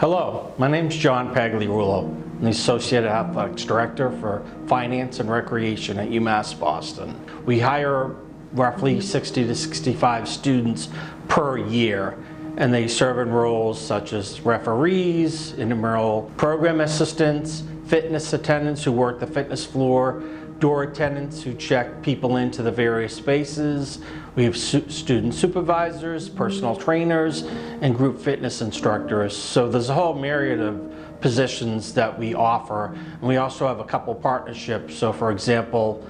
Hello, my name is John Pagliarulo. I'm the Associate Athletics Director for Finance and Recreation at UMass Boston. We hire roughly 60 to 65 students per year, and they serve in roles such as referees, intramural program assistants, fitness attendants who work the fitness floor, door attendants who check people into the various spaces. We have student supervisors, personal trainers, and group fitness instructors. So there's a whole myriad of positions that we offer. And we also have a couple partnerships. So for example,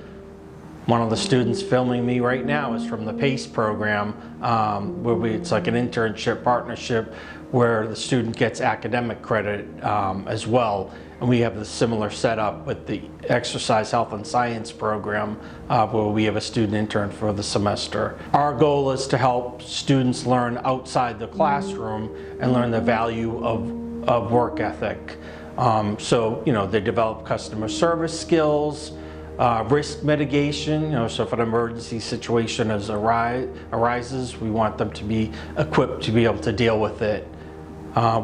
one of the students filming me right now is from the PACE program, where it's like an internship partnership where the student gets academic credit as well. And we have the similar setup with the Exercise Health and Science program where we have a student intern for the semester. Our goal is to help students learn outside the classroom and learn the value of work ethic. So, they develop customer service skills, risk mitigation, so if an emergency situation arises, we want them to be equipped to be able to deal with it.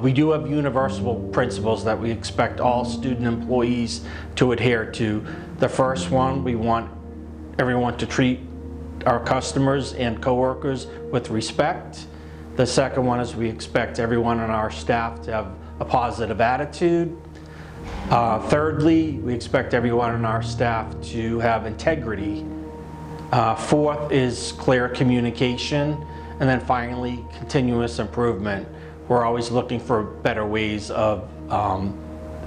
We do have universal principles that we expect all student employees to adhere to. The first one, we want everyone to treat our customers and coworkers with respect. The second one is we expect everyone on our staff to have a positive attitude. Thirdly, we expect everyone on our staff to have integrity. Fourth is clear communication. And then finally, continuous improvement. We're always looking for better ways of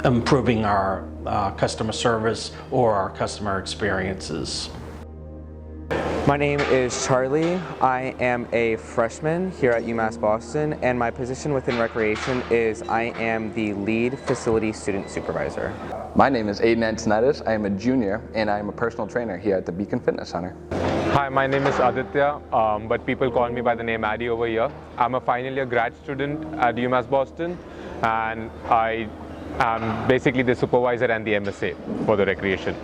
improving our customer service or our customer experiences. My name is Charlie. I am a freshman here at UMass Boston, and my position within recreation is I am the lead facility student supervisor. My name is Aiden Antonitis. I am a junior, and I am a personal trainer here at the Beacon Fitness Center. Hi, my name is Aditya, but people call me by the name Addy over here. I'm a final year grad student at UMass Boston, and I am basically the supervisor and the MSA for the recreation.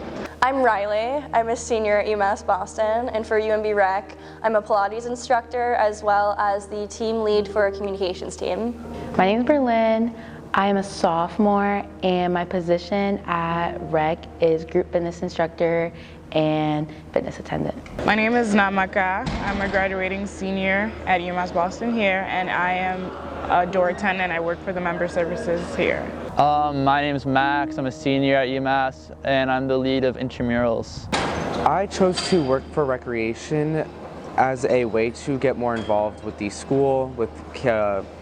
I'm Riley. I'm a senior at UMass Boston, and for UMB Rec, I'm a Pilates instructor as well as the team lead for a communications team. My name is Berlin. I am a sophomore, and my position at Rec is group fitness instructor and fitness attendant. My name is Namaka. I'm a graduating senior at UMass Boston here, and I am a door attendant. I work for the member services here. My name is Max. I'm a senior at UMass, and I'm the lead of intramurals. I chose to work for recreation as a way to get more involved with the school, with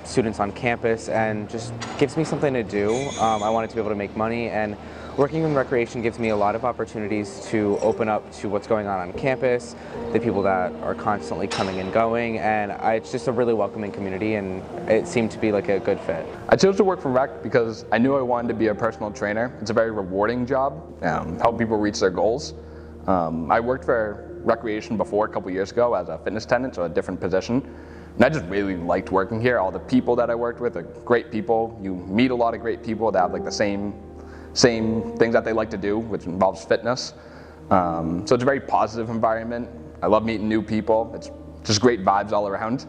students on campus, and just gives me something to do. I wanted to be able to make money, and working in recreation gives me a lot of opportunities to open up to what's going on campus, the people that are constantly coming and going, and it's just a really welcoming community, and it seemed to be like a good fit. I chose to work for Rec because I knew I wanted to be a personal trainer. It's a very rewarding job, help people reach their goals. I worked for recreation before a couple years ago as a fitness attendant, so a different position. And I just really liked working here. All the people that I worked with are great people. You meet a lot of great people that have like the same things that they like to do, which involves fitness. So it's a very positive environment. I love meeting new people. It's just great vibes all around.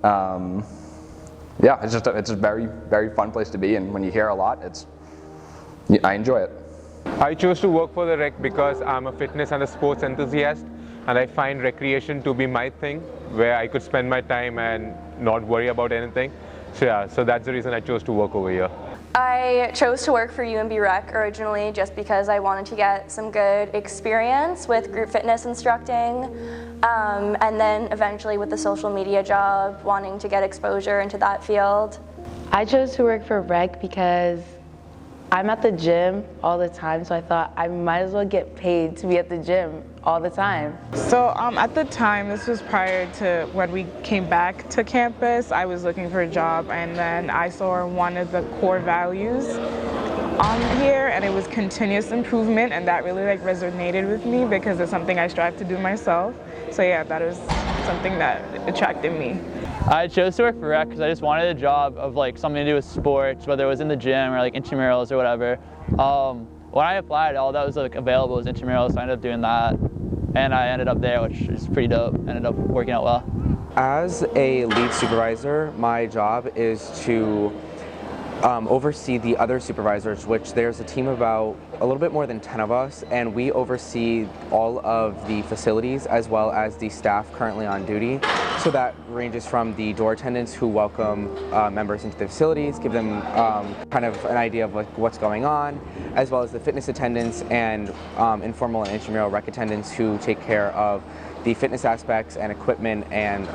Yeah, it's a very, very fun place to be, and when you hear a lot, I enjoy it. I chose to work for the Rec because I'm a fitness and a sports enthusiast, and I find recreation to be my thing, where I could spend my time and not worry about anything. So that's the reason I chose to work over here. I chose to work for UMB Rec originally just because I wanted to get some good experience with group fitness instructing, and then eventually with the social media job, wanting to get exposure into that field. I chose to work for Rec because I'm at the gym all the time, so I thought I might as well get paid to be at the gym all the time. So at the time, this was prior to when we came back to campus, I was looking for a job, and then I saw one of the core values on here, and it was continuous improvement, and that really resonated with me because it's something I strive to do myself. So yeah, that was something that attracted me. I chose to work for Rec because I just wanted a job of something to do with sports, whether it was in the gym or intramurals or whatever. When I applied, all that was available was intramurals, so I ended up doing that, and I ended up there, which is pretty dope. Ended up working out well. As a lead supervisor, my job is to oversee the other supervisors, which there's a team of about a little bit more than 10 of us, and we oversee all of the facilities as well as the staff currently on duty. So that ranges from the door attendants who welcome members into the facilities, give them kind of an idea of like what's going on, as well as the fitness attendants and informal and intramural rec attendants who take care of the fitness aspects and equipment and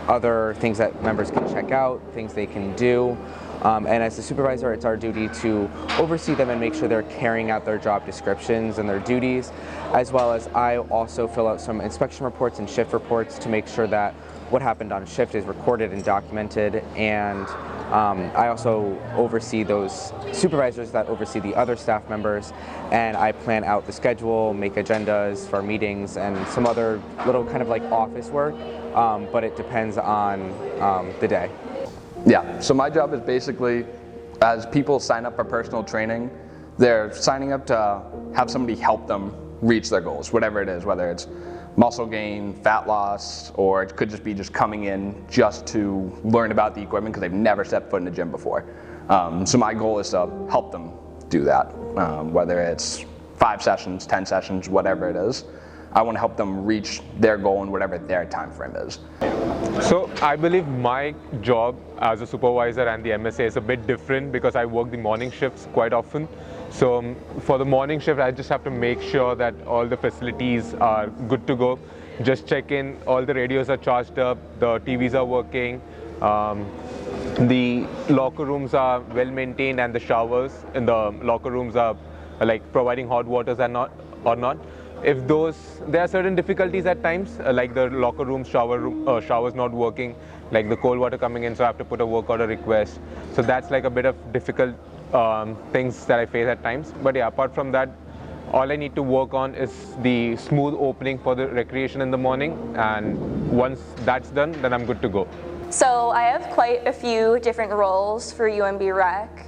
other things that members can check out, things they can do. And as a supervisor, it's our duty to oversee them and make sure they're carrying out their job descriptions and their duties, as well as I also fill out some inspection reports and shift reports to make sure that what happened on shift is recorded and documented. And I also oversee those supervisors that oversee the other staff members, and I plan out the schedule, make agendas for meetings, and some other little kind of like office work, but it depends on the day. Yeah, so my job is basically, as people sign up for personal training, they're signing up to have somebody help them reach their goals, whatever it is, whether it's muscle gain, fat loss, or it could just be just coming in just to learn about the equipment because they've never stepped foot in a gym before. So my goal is to help them do that, whether it's 5 sessions, 10 sessions, whatever it is. I want to help them reach their goal in whatever their time frame is. So I believe my job as a supervisor and the MSA is a bit different because I work the morning shifts quite often. So for the morning shift, I just have to make sure that all the facilities are good to go. Just check in, all the radios are charged up, the TVs are working, the locker rooms are well maintained, and the showers in the locker rooms are like providing hot waters and not. If there are certain difficulties at times, like the locker room showers not working, like the cold water coming in, so I have to put a work order request. So that's like a bit of difficult things that I face at times. But yeah, apart from that, all I need to work on is the smooth opening for the recreation in the morning, and once that's done, then I'm good to go. So I have quite a few different roles for UMB Rec.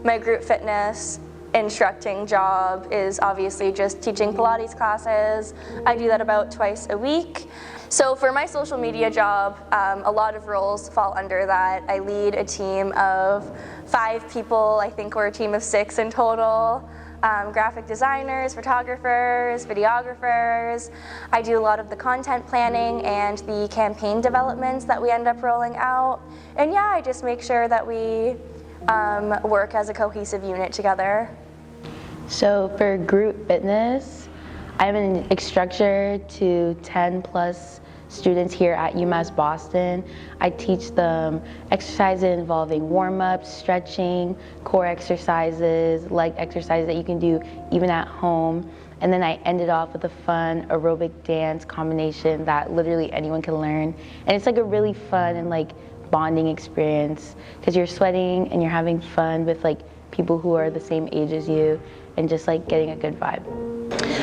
My group fitness instructing job is obviously just teaching Pilates classes. I do that about twice a week. So for my social media job, a lot of roles fall under that. I lead a team of 5 people. I think we're a team of 6 in total. Graphic designers, photographers, videographers. I do a lot of the content planning and the campaign developments that we end up rolling out. And yeah, I just make sure that we work as a cohesive unit together. So for group fitness, I'm an instructor to 10 plus students here at UMass Boston. I teach them exercises involving warm-ups, stretching, core exercises, leg exercises that you can do even at home. And then I ended off with a fun aerobic dance combination that literally anyone can learn. And it's like a really fun and like bonding experience because you're sweating and you're having fun with like people who are the same age as you and just like getting a good vibe.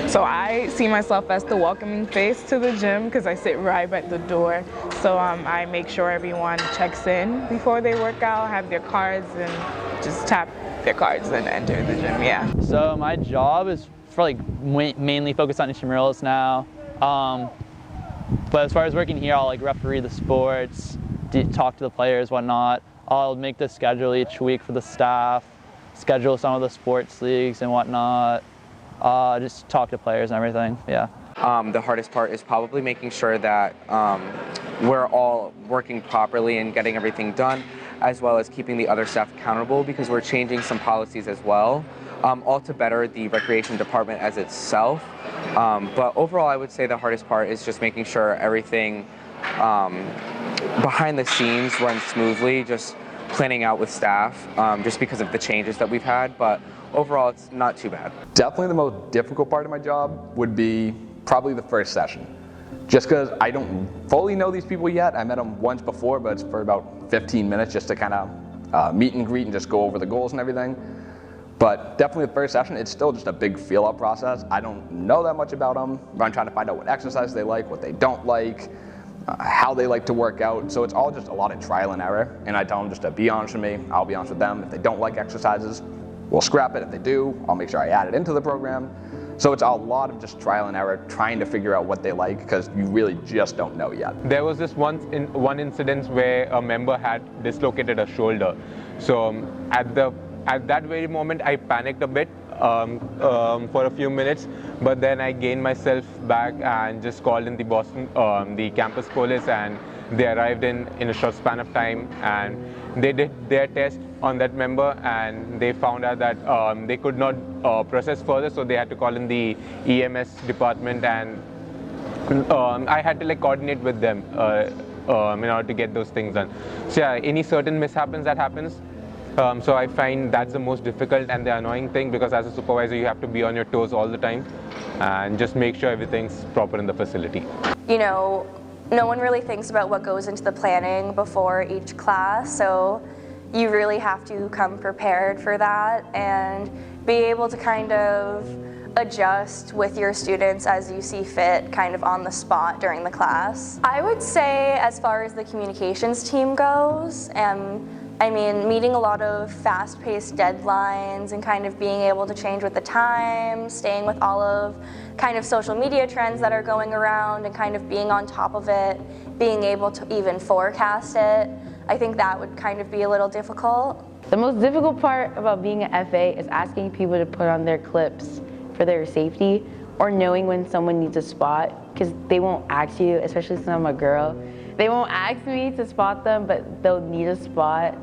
So I see myself as the welcoming face to the gym because I sit right at the door. So I make sure everyone checks in before they work out, have their cards, and just tap their cards and enter the gym, yeah. So my job is for like mainly focused on intramurals now. But as far as working here, I'll like referee the sports, talk to the players, whatnot. I'll make the schedule each week for the staff, schedule some of the sports leagues and whatnot. Just talk to players and everything, yeah. The hardest part is probably making sure that we're all working properly and getting everything done, as well as keeping the other staff accountable because we're changing some policies as well, all to better the recreation department as itself. But overall, I would say the hardest part is just making sure everything behind the scenes runs smoothly, just planning out with staff, just because of the changes that we've had. But overall, it's not too bad. Definitely the most difficult part of my job would be probably the first session. Just because I don't fully know these people yet. I met them once before, but it's for about 15 minutes just to kind of meet and greet and just go over the goals and everything. But definitely the first session, it's still just a big feel-up process. I don't know that much about them. I'm trying to find out what exercise they like, what they don't like, how they like to work out. So it's all just a lot of trial and error. And I tell them just to be honest with me. I'll be honest with them. If they don't like exercises, we'll scrap it. If they do, I'll make sure I add it into the program. So it's a lot of just trial and error, trying to figure out what they like, because you really just don't know yet. There was this one incident where a member had dislocated a shoulder. So at that very moment, I panicked a bit for a few minutes, but then I gained myself back and just called in the campus police, and they arrived in a short span of time, and they did their test on that member, and they found out that they could not process further, so they had to call in the EMS department, and I had to coordinate with them in order to get those things done. So yeah, any certain mishaps that happens. So I find that's the most difficult and the annoying thing, because as a supervisor you have to be on your toes all the time and just make sure everything's proper in the facility. You know, no one really thinks about what goes into the planning before each class, so you really have to come prepared for that and be able to kind of adjust with your students as you see fit, kind of on the spot during the class. I would say, as far as the communications team goes, I mean, meeting a lot of fast-paced deadlines and kind of being able to change with the times, staying with all of kind of social media trends that are going around and kind of being on top of it, being able to even forecast it. I think that would kind of be a little difficult. The most difficult part about being an FA is asking people to put on their clips for their safety, or knowing when someone needs a spot, because they won't ask you, especially since I'm a girl, they won't ask me to spot them, but they'll need a spot.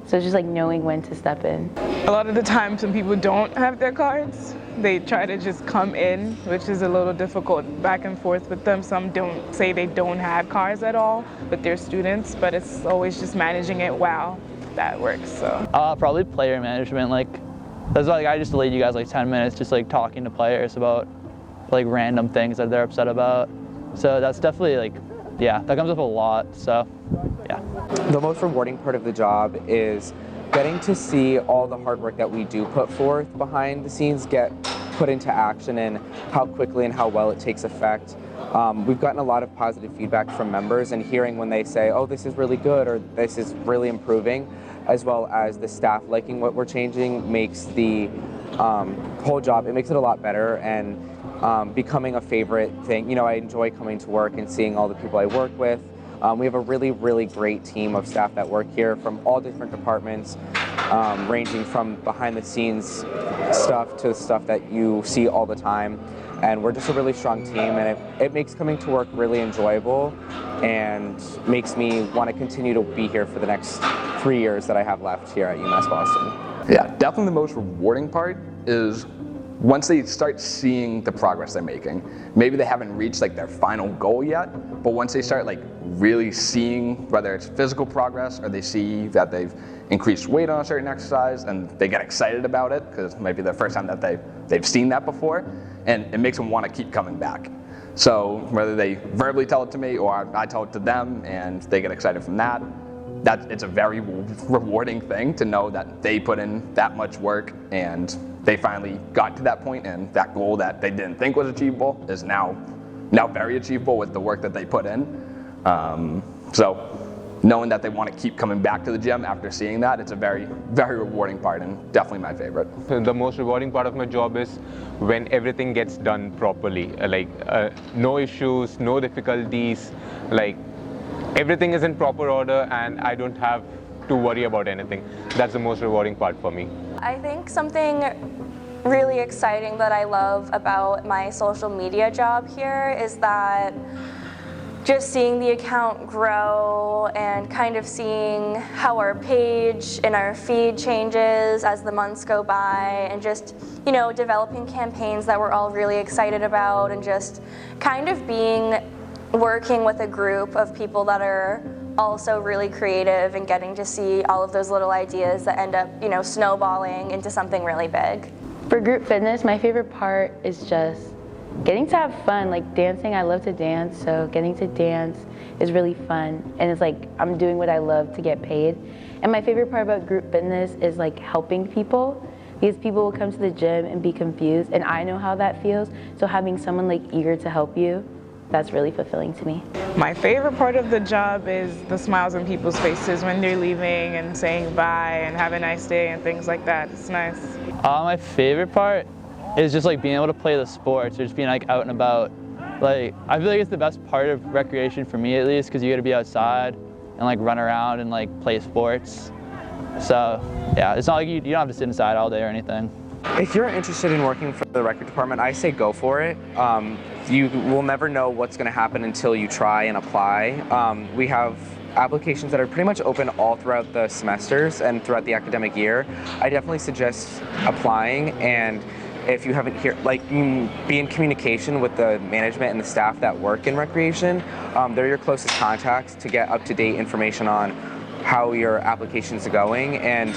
So it's just knowing when to step in. A lot of the times when people don't have their cards, they try to just come in, which is a little difficult back and forth with them. Some don't say they don't have cards at all, but they're students, but it's always just managing it well. That works, so. Probably player management. That's why I just delayed you guys 10 minutes just talking to players about random things that they're upset about. So that's definitely yeah, that comes up a lot, so yeah. The most rewarding part of the job is getting to see all the hard work that we do put forth behind the scenes get put into action, and how quickly and how well it takes effect. We've gotten a lot of positive feedback from members, and hearing when they say, oh, this is really good, or this is really improving, as well as the staff liking what we're changing, makes the whole job, it makes it a lot better, and becoming a favorite thing. You know, I enjoy coming to work and seeing all the people I work with. We have a really, really great team of staff that work here from all different departments, ranging from behind the scenes stuff to stuff that you see all the time. And we're just a really strong team, and it makes coming to work really enjoyable and makes me want to continue to be here for the next 3 years that I have left here at UMass Boston. Yeah, definitely the most rewarding part is once they start seeing the progress they're making. Maybe they haven't reached their final goal yet, but once they start really seeing whether it's physical progress, or they see that they've increased weight on a certain exercise, and they get excited about it because it might be the first time that they've seen that before, and it makes them want to keep coming back. So whether they verbally tell it to me or I tell it to them and they get excited from that, it's a very rewarding thing to know that they put in that much work and they finally got to that point, and that goal that they didn't think was achievable is now very achievable with the work that they put in. So knowing that they want to keep coming back to the gym after seeing that, it's a very, very rewarding part, and definitely my favorite. The most rewarding part of my job is when everything gets done properly, no issues, no difficulties, everything is in proper order and I don't have to worry about anything. That's the most rewarding part for me. I think something really exciting that I love about my social media job here is that just seeing the account grow and kind of seeing how our page and our feed changes as the months go by, and just, developing campaigns that we're all really excited about, and just kind of working with a group of people that are also really creative, and getting to see all of those little ideas that end up, snowballing into something really big. For group fitness, my favorite part is just getting to have fun, dancing. I love to dance, so getting to dance is really fun, and it's I'm doing what I love to get paid. And my favorite part about group fitness is helping people, because people will come to the gym and be confused, and I know how that feels, so having someone eager to help you, that's really fulfilling to me. My favorite part of the job is the smiles on people's faces when they're leaving and saying bye and have a nice day and things like that. It's nice. My favorite part is just like being able to play the sports or just being like out and about. Like, I feel like it's the best part of recreation for me at least, because you get to be outside and like run around and like play sports. So yeah, it's not like you don't have to sit inside all day or anything. If you're interested in working for the record department, I say go for it. You will never know what's going to happen until you try and apply. We have applications that are pretty much open all throughout the semesters and throughout the academic year. I definitely suggest applying, and if you haven't be in communication with the management and the staff that work in recreation. They're your closest contacts to get up-to-date information on how your applications are going. And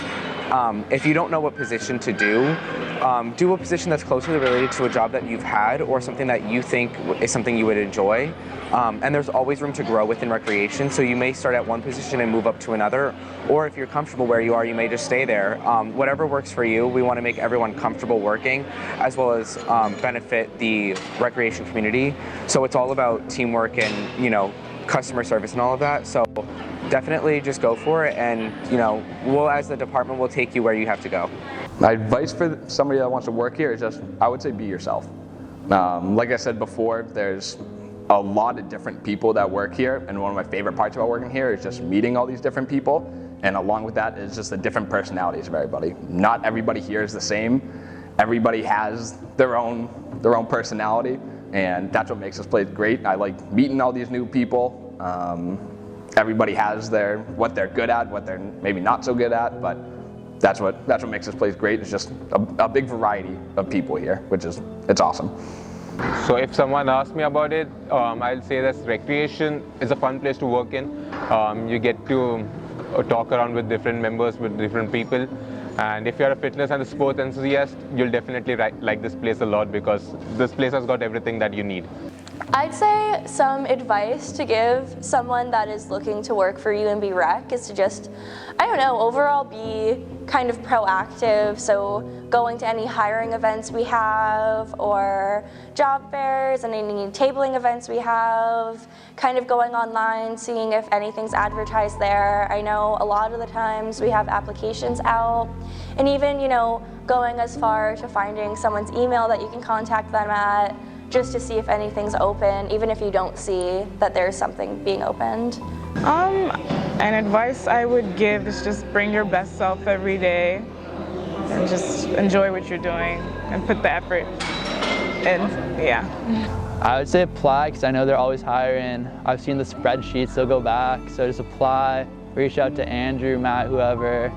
if you don't know what position to do a position that's closely related to a job that you've had or something that you think is something you would enjoy. And there's always room to grow within recreation, so you may start at one position and move up to another, or if you're comfortable where you are, you may just stay there. Whatever works for you. We want to make everyone comfortable working, as well as benefit the recreation community. So it's all about teamwork and, you know, customer service and all of that. So definitely just go for it, and, you know, we'll, as the department, will take you where you have to go. My advice for somebody that wants to work here is just, I would say, be yourself. Like I said before, there's a lot of different people that work here, and one of my favorite parts about working here is just meeting all these different people, and along with that is just the different personalities of everybody. Not everybody here is the same. Everybody has their own personality, and that's what makes this place great. I like meeting all these new people. Everybody has what they're good at, what they're maybe not so good at, but that's what makes this place great. It's just a big variety of people here, it's awesome. So if someone asks me about it, I'll say that recreation is a fun place to work in. You get to talk around with different members, with different people. And if you're a fitness and a sports enthusiast, you'll definitely like this place a lot, because this place has got everything that you need. I'd say some advice to give someone that is looking to work for UMB Rec is to just, I don't know, overall be kind of proactive. So going to any hiring events we have, or job fairs and any tabling events we have, kind of going online, seeing if anything's advertised there. I know a lot of the times we have applications out, and even, you know, going as far to finding someone's email that you can contact them at, just to see if anything's open, even if you don't see that there's something being opened. An advice I would give is just bring your best self every day and just enjoy what you're doing and put the effort in, yeah. I would say apply, because I know they're always hiring. I've seen the spreadsheets, they'll go back, so just apply, reach out to Andrew, Matt, whoever,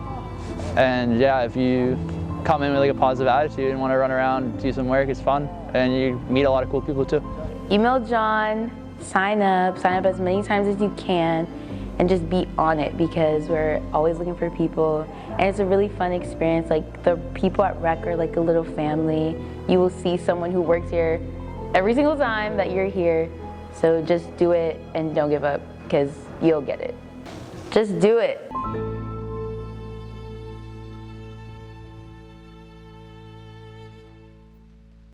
and yeah, if you come in with like a positive attitude and want to run around, do some work, it's fun, and you meet a lot of cool people too. Email John, sign up as many times as you can, and just be on it, because we're always looking for people, and it's a really fun experience. Like, the people at Rec are like a little family. You will see someone who works here every single time that you're here, so just do it and don't give up, because you'll get it. Just do it.